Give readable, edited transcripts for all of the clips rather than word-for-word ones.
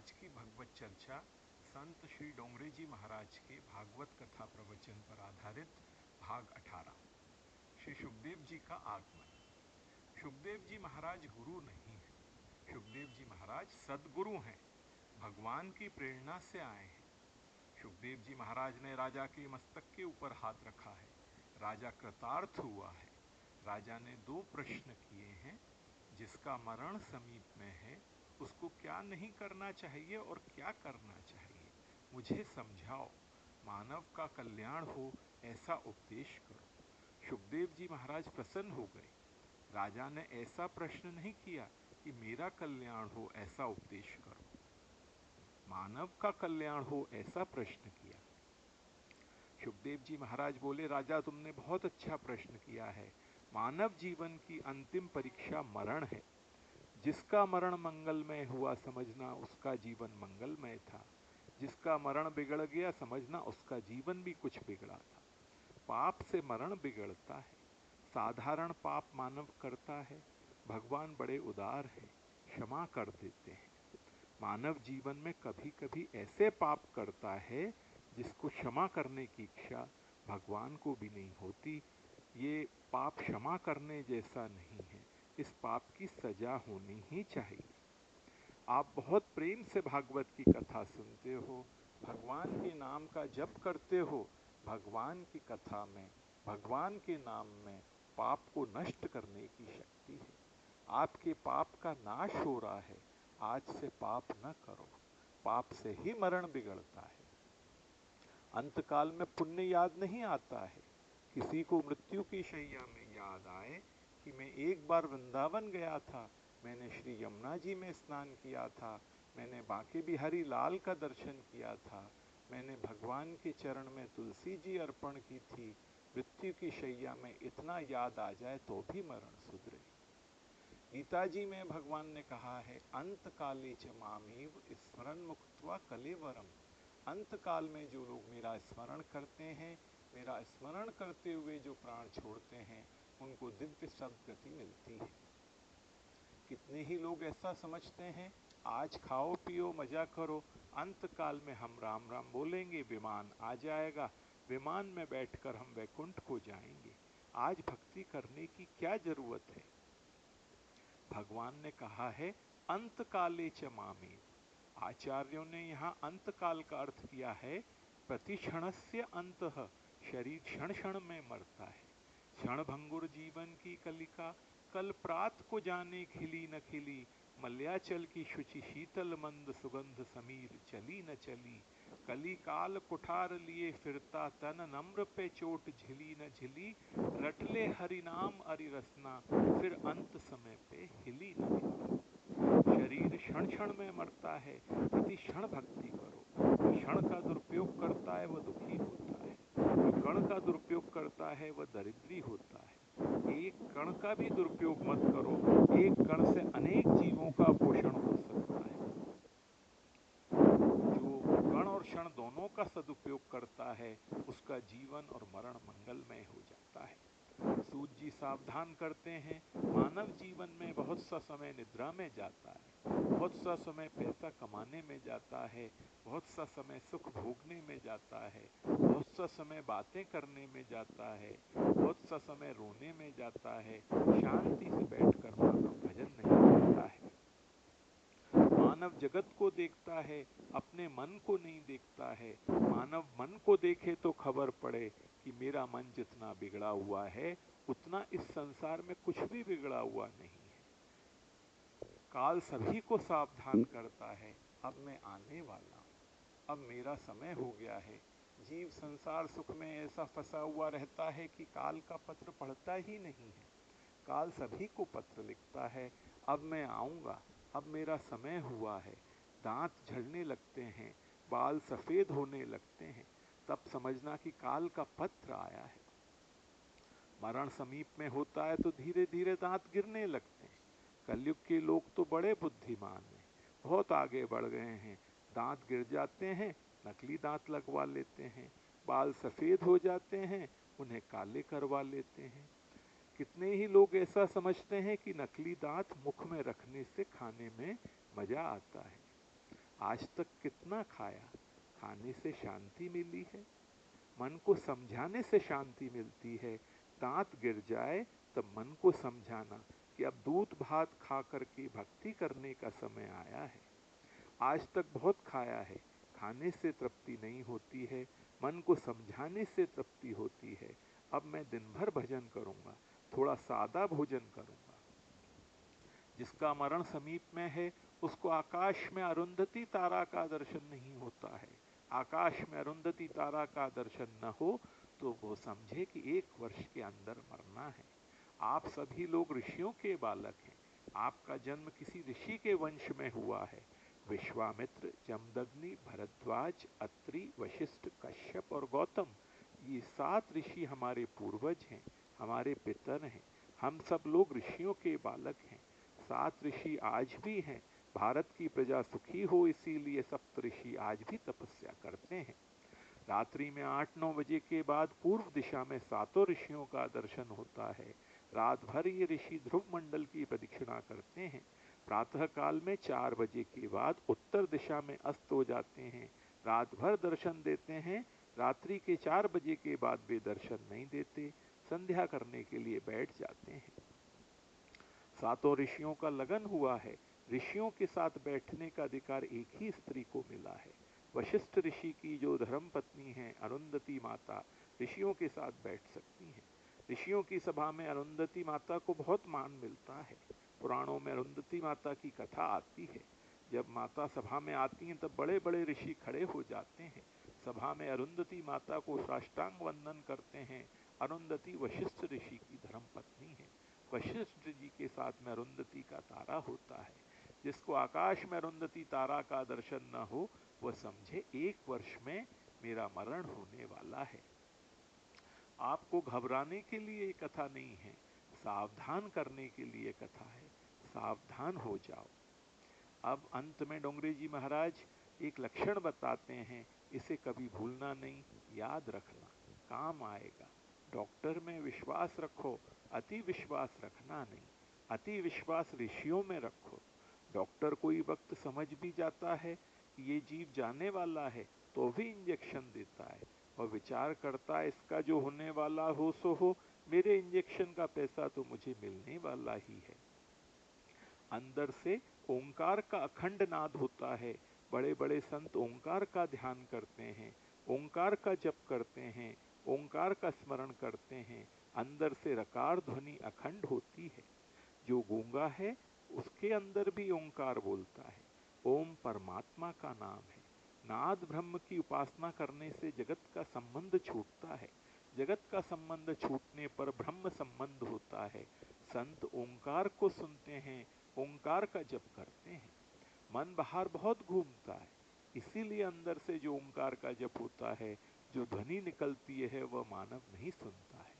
आज की भगवत चर्चा संत श्री डोंगरे जी महाराज के भागवत कथा प्रवचन पर आधारित भाग 18। श्री सुखदेव जी का आगमन। सुखदेव जी महाराज गुरु नहीं हैं, सुखदेव जी महाराज सदगुरु हैं, भगवान की प्रेरणा से आए हैं। सुखदेव जी महाराज ने राजा के मस्तक के ऊपर हाथ रखा है, राजा कृतार्थ हुआ है। राजा ने 2 प्रश्न किए हैं, जिसका मरण समीप में है उसको क्या नहीं करना चाहिए और क्या करना चाहिए, मुझे समझाओ, मानव का कल्याण हो ऐसा उपदेश करो। सुखदेव जी महाराज प्रसन्न हो गए। राजा ने ऐसा प्रश्न नहीं किया कि मेरा कल्याण हो ऐसा उपदेश करो, मानव का कल्याण हो ऐसा प्रश्न किया। सुखदेव जी महाराज बोले, राजा तुमने बहुत अच्छा प्रश्न किया है। मानव जीवन की अंतिम परीक्षा मरण है। जिसका मरण मंगलमय हुआ समझना उसका जीवन मंगलमय था, जिसका मरण बिगड़ गया समझना उसका जीवन भी कुछ बिगड़ा था। पाप से मरण बिगड़ता है, साधारण पाप मानव करता है, भगवान बड़े उदार हैं, क्षमा कर देते हैं। मानव जीवन में कभी कभी ऐसे पाप करता है जिसको क्षमा करने की इच्छा भगवान को भी नहीं होती। ये पाप क्षमा करने जैसा नहीं है, इस पाप की सजा होनी ही चाहिए। आप बहुत प्रेम से भागवत की कथा सुनते हो, भगवान के नाम का जप करते हो। भगवान की कथा में, भगवान के नाम में पाप को नष्ट करने की शक्ति है। आपके पाप का नाश हो रहा है, आज से पाप न करो, पाप से ही मरण बिगड़ता है। अंतकाल में पुण्य याद नहीं आता है। किसी को मृत्यु की शैया में याद आए कि मैं एक बार वृंदावन गया था, मैंने श्री यमुना जी में स्नान किया था, मैंने बांके बिहारी लाल का दर्शन किया था, मैंने भगवान के चरण में तुलसी जी अर्पण की थी। मृत्यु की शैया में इतना याद आ जाए तो भी मरण सुधरे। गीता जी में भगवान ने कहा है, अंत काले च मामेव स्मरण मुक्त्वा कलेवरम। अंत काल में जो लोग मेरा स्मरण करते हैं, मेरा स्मरण करते हुए जो प्राण छोड़ते हैं, उनको दिव्य सद्गति मिलती है। कितने ही लोग ऐसा समझते हैं, आज खाओ पियो मजा करो, अंत काल में हम राम राम बोलेंगे, विमान आ जाएगा, विमान में बैठकर हम वैकुंठ को जाएंगे। आज भक्ति करने की क्या जरूरत है? भगवान ने कहा है, अंत काले च मामेव। आचार्यों ने यहाँ अंत काल का अर्थ किया है प्रतिक्षणस्य अंतः। शरीर क्षण क्षण में मरता है। क्षण भंगुर जीवन की कलिका, कल प्रात को जाने खिली न खिली, मल्याचल की शुचि शीतल मंद सुगंध समीर चली न चली। कली काल कुठार लिए फिरता तन, नम्र पे चोट झिली न झिली, रटले हरि नाम अरि रसना, फिर अंत समय पे हिली न हिली। शरीर क्षण क्षण में मरता है, प्रति क्षण भक्ति करो। जो क्षण का दुरुपयोग करता है वह दुखी होता है, जो कण का दुरुपयोग करता है वह दरिद्री होता है। एक कण का भी दुरुपयोग मत करो, एक कण से अनेक जीवों का पोषण हो सकता है। जो कण और क्षण दोनों का सदुपयोग करता है, उसका जीवन और मरण मंगलमय हो जाता है। सूत जी सावधान करते हैं, मानव जीवन में बहुत सा समय निद्रा में जाता है, बहुत सा समय पैसा कमाने में जाता है, बहुत सा समय सुख भोगने में जाता है, बहुत सा समय बातें करने में जाता है, बहुत सा समय रोने में जाता है। शांति से बैठकर मानव भजन नहीं करता है। मानव जगत को देखता है, अपने मन को नहीं देखता है। मानव मन को देखे तो खबर पड़े कि मेरा मन जितना बिगड़ा हुआ है, उतना इस संसार में कुछ भी बिगड़ा हुआ नहीं है। काल सभी को सावधान करता है, अब मैं आने वाला हूँ, अब मेरा समय हो गया है। जीव संसार सुख में ऐसा फंसा हुआ रहता है कि काल का पत्र पढ़ता ही नहीं है। काल सभी को पत्र लिखता है, अब मैं आऊँगा, अब मेरा समय हुआ है। दांत झड़ने लगते हैं, बाल सफ़ेद होने लगते हैं, तब समझना कि काल का पत्र आया है। मरण समीप में होता है तो धीरे धीरे दांत गिरने लगते हैं। कलयुग के लोग तो बड़े बुद्धिमान हैं, बहुत आगे बढ़ गए हैं। दांत गिर जाते हैं, नकली दांत लगवा लेते हैं, बाल सफ़ेद हो जाते हैं, उन्हें काले करवा लेते हैं। कितने ही लोग ऐसा समझते हैं कि नकली दांत मुख में रखने से खाने में मजा आता है। आज तक कितना खाया, खाने से शांति मिली है? मन को समझाने से शांति मिलती है। दांत गिर जाए तब मन को समझाना कि अब दूध भात खा करके भक्ति करने का समय आया है। आज तक बहुत खाया है, खाने से तृप्ति नहीं होती है, मन को समझाने से तृप्ति होती है। अब मैं दिन भर भजन करूंगा, थोड़ा सादा भोजन करूंगा। जिसका मरण समीप में है उसको आकाश में अरुंधति तारा का दर्शन नहीं होता है। आकाश में अरुंधति तारा का दर्शन न हो तो वो समझे कि 1 वर्ष के अंदर मरना है। आप सभी लोग ऋषियों के बालक हैं। आपका जन्म किसी ऋषि के वंश में हुआ है। विश्वामित्र, जमदग्नि, भरद्वाज, अत्रि, वशिष्ठ, कश्यप और गौतम, ये 7 ऋषि हमारे पूर्वज हैं, हमारे पितर हैं। हम सब लोग ऋषियों के बालक हैं। 7 ऋषि आज भी हैं। भारत की प्रजा सुखी हो इसीलिए सप्तऋषि आज भी तपस्या करते हैं। रात्रि में 8-9 बजे के बाद पूर्व दिशा में 7 ऋषियों का दर्शन होता है। रात भर ये ऋषि ध्रुव मंडल की प्रदक्षिणा करते हैं। प्रातः काल में 4 बजे के बाद उत्तर दिशा में अस्त हो जाते हैं। रात भर दर्शन देते हैं। रात्रि के 4 बजे के बाद वे दर्शन नहीं देते, संध्या करने के लिए बैठ जाते हैं। 7 ऋषियों का लगन हुआ है। ऋषियों के साथ बैठने का अधिकार एक ही स्त्री को मिला है। वशिष्ठ ऋषि की जो धर्म पत्नी है अरुंधति माता, ऋषियों के साथ बैठ सकती हैं। ऋषियों की सभा में अरुंधति माता को बहुत मान मिलता है। पुराणों में अरुंधति माता की कथा आती है। जब माता सभा में आती हैं तब बड़े बड़े ऋषि खड़े हो जाते हैं। सभा में अरुंधति माता को साष्टांग वंदन करते हैं। अरुंधति वशिष्ठ ऋषि की धर्म पत्नी है। वशिष्ठ जी के साथ में अरुंधति का तारा होता है। जिसको आकाश में अरुंधति तारा का दर्शन न हो वह समझे 1 वर्ष में मेरा मरण होने वाला है। आपको घबराने के लिए कथा नहीं है, सावधान करने के लिए कथा है। सावधान हो जाओ। अब अंत में डोंगरे जी महाराज एक लक्षण बताते हैं, इसे कभी भूलना नहीं, याद रखना, काम आएगा। डॉक्टर में विश्वास रखो, अति विश्वास रखना नहीं। अति विश्वास ऋषियों में रखो। डॉक्टर कोई वक्त समझ भी जाता है कि ये जीव जाने वाला है तो भी इंजेक्शन देता है और विचार करता है इसका जो होने वाला हो सो हो, मेरे इंजेक्शन का पैसा तो मुझे मिलने वाला ही है। अंदर से ओंकार का अखंड नाद होता है। बड़े बड़े संत ओंकार का ध्यान करते हैं, ओंकार का जप करते हैं, ओंकार का स्मरण करते हैं। अंदर से रकार ध्वनि अखंड होती है। जो गूंगा है उसके अंदर भी ओंकार बोलता है। ओम परमात्मा का नाम है। नाद ब्रह्म की उपासना करने से जगत का संबंध छूटता है। जगत का संबंध छूटने पर ब्रह्म संबंध होता है। संत ओंकार को सुनते हैं, ओंकार का जप करते हैं। मन बाहर बहुत घूमता है, इसीलिए अंदर से जो ओंकार का जप होता है, जो ध्वनि निकलती है वह मानव नहीं सुनता है।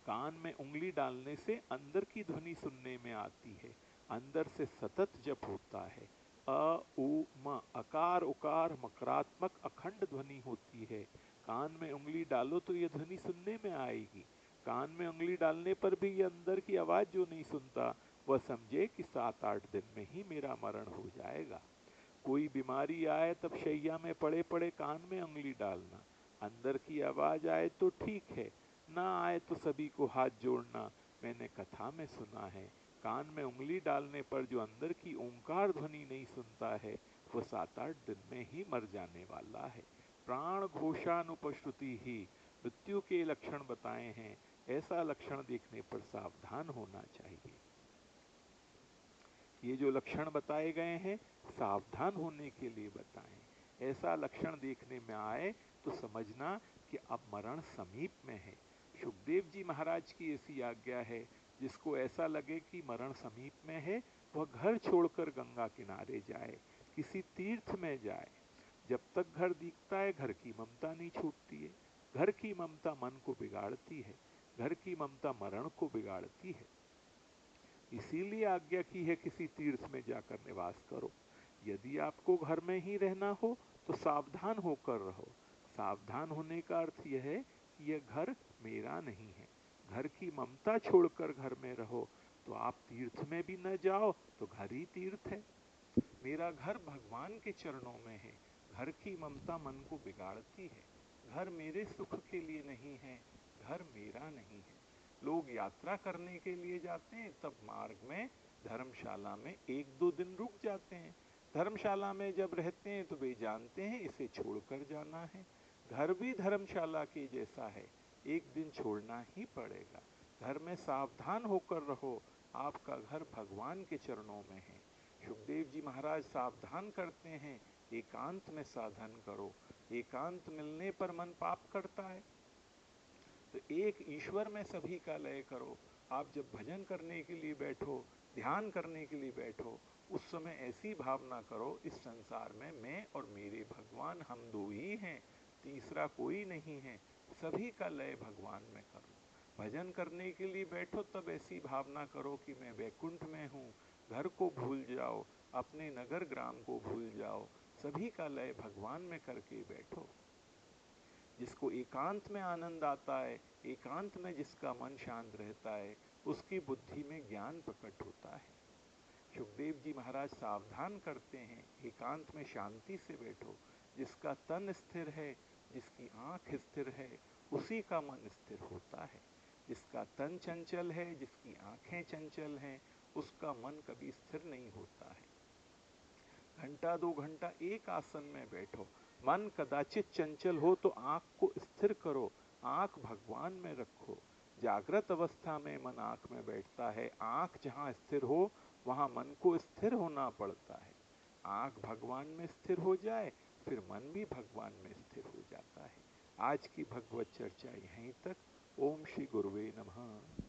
कान में उंगली डालने से अंदर की ध्वनि सुनने में आती है। अंदर से सतत जप होता है। अ उ म, अकार उकार मकरात्मक अखंड ध्वनि होती है। कान में उंगली डालो तो ये ध्वनि सुनने में आएगी। कान में उंगली डालने पर भी ये अंदर की आवाज जो नहीं सुनता वह समझे कि 7-8 दिन में ही मेरा मरण हो जाएगा। कोई बीमारी आए तब शैया में पड़े पड़े कान में उंगली डालना। अंदर की आवाज आए तो ठीक है, ना आए तो सभी को हाथ जोड़ना। मैंने कथा में सुना है, कान में उंगली डालने पर जो अंदर की ओंकार ध्वनि नहीं सुनता है वह 7-8 दिन में ही मर जाने वाला है। प्राण घोषानुपश्रुति ही मृत्यु के लक्षण बताए हैं। ऐसा लक्षण देखने पर सावधान होना चाहिए। ये जो लक्षण बताए गए हैं सावधान होने के लिए बताएं। ऐसा लक्षण देखने में आए तो समझना कि अब मरण समीप में है। सुखदेव जी महाराज की ऐसी आज्ञा है, जिसको ऐसा लगे कि मरण समीप में है वह घर छोड़कर गंगा किनारे जाए, किसी तीर्थ में जाए। जब तक घर दिखता है घर की ममता नहीं छूटती है। घर की ममता मन को बिगाड़ती है, घर की ममता मरण को बिगाड़ती है। इसीलिए आज्ञा की है किसी तीर्थ में जाकर निवास करो। यदि आपको घर में ही रहना हो तो सावधान होकर रहो। सावधान होने का अर्थ यह है कि यह घर मेरा नहीं है। घर की ममता छोड़कर घर में रहो। तो आप तीर्थ में भी न जाओ तो घर ही तीर्थ है। मेरा घर भगवान के चरणों में है। घर की ममता मन को बिगाड़ती है। घर मेरे सुख के लिए नहीं है, घर मेरा नहीं है। लोग यात्रा करने के लिए जाते हैं, तब मार्ग में धर्मशाला में 1-2 दिन रुक जाते हैं। धर्मशाला में जब रहते हैं तो वे जानते हैं इसे छोड़कर जाना है। घर भी धर्मशाला के जैसा है, एक दिन छोड़ना ही पड़ेगा। घर में सावधान होकर रहो, आपका घर भगवान के चरणों में है। सुखदेव जी महाराज सावधान करते हैं, एकांत में साधन करो। एकांत मिलने पर मन पाप करता है, तो एक ईश्वर में सभी का लय करो। आप जब भजन करने के लिए बैठो, ध्यान करने के लिए बैठो, उस समय ऐसी भावना करो, इस संसार में मैं और मेरे भगवान हम दो ही हैं, तीसरा कोई नहीं है। सभी का लय भगवान में करो। भजन करने के लिए बैठो तब ऐसी भावना करो कि मैं वैकुंठ में हूँ। घर को भूल जाओ, अपने नगर ग्राम को भूल जाओ, सभी का लय भगवान में करके बैठो। जिसको एकांत में आनंद आता है, एकांत में जिसका मन शांत रहता है, उसकी बुद्धि में ज्ञान प्रकट होता है। सुखदेव जी महाराज सावधान करते हैं, एकांत में शांति से बैठो। जिसका तन स्थिर है, जिसकी आंख स्थिर है, उसी का मन स्थिर होता है। जिसका तन चंचल है, जिसकी आंखें चंचल हैं, उसका मन कभी स्थिर नहीं होता है। घंटा 2 घंटा एक आसन में बैठो। मन कदाचित चंचल हो तो आंख को स्थिर करो, आंख भगवान में रखो। जागृत अवस्था में मन आंख में बैठता है, आंख जहाँ स्थिर हो वहाँ मन को स्थिर होना पड़ता है। आंख भगवान में स्थिर हो जाए, फिर मन भी भगवान में स्थिर हो जाता है। आज की भगवत चर्चा यहीं तक। ओम श्री गुरुवे नमः।